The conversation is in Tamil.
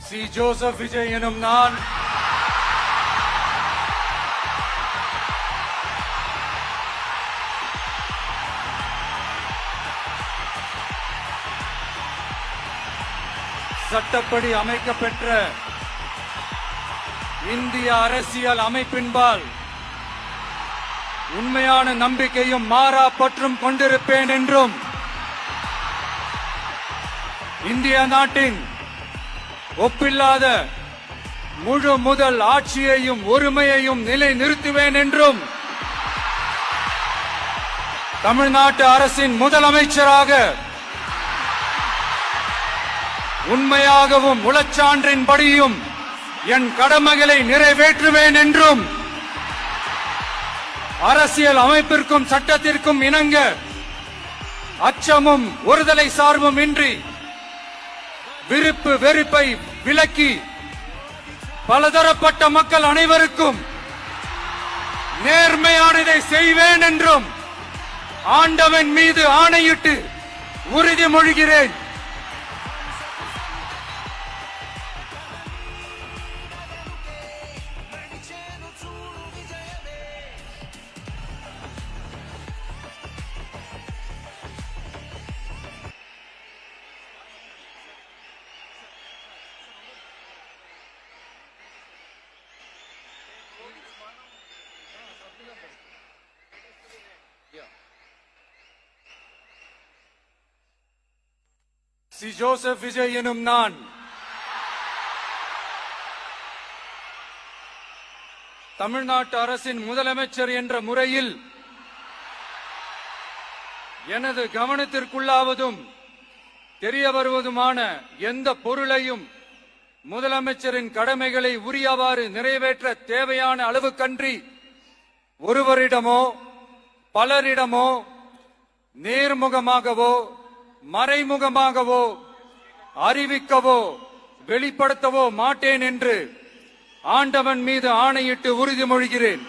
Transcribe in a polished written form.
சி ஜோசப் விஜய் எனும் நான் சட்டப்படி அமைக்கப்பெற்ற இந்திய அரசியல் அமைப்பின்பால் உண்மையான நம்பிக்கையும் மாறா பற்றும் கொண்டிருப்பேன் என்றும் இந்திய நாட்டின் ஒப்பில்லாத முழு முதல் ஆட்சியையும் ஒருமையையும் நிலைநிறுத்துவேன் என்றும் தமிழ்நாட்டு அரசின் முதலமைச்சராக உண்மையாகவும் உளச்சான்றின்படியும் என் கடமைகளை நிறைவேற்றுவேன் என்றும் அரசியல் அமைப்பிற்கும் சட்டத்திற்கும் இணங்க அச்சமும் ஒருதலை சார்பும் இன்றி விருப்பு வெறுப்பை விலக்கி பலதரப்பட்ட மக்கள் அனைவருக்கும் நேர்மையானதை செய்வேன் என்றும் ஆண்டவன் மீது ஆணையிட்டு உறுதிமொழிகிறேன். சி ஜோசப் விஜய் எனும் நான் தமிழ்நாட்டு அரசின் முதலமைச்சர் என்ற முறையில் எனது கவனத்திற்குள்ளாவதும் தெரிய வருவதுமான எந்த பொருளையும் முதலமைச்சரின் கடமைகளை உரியவாறு நிறைவேற்ற தேவையான அளவுக்கன்றி ஒருவரிடமோ பலரிடமோ நேர்முகமாகவோ மறைமுகமாகவோ அறிவிக்கவோ வெளிப்படுத்தவோ மாட்டேன் என்று ஆண்டவன் மீது ஆணையிட்டு உறுதிமொழிகிறேன்.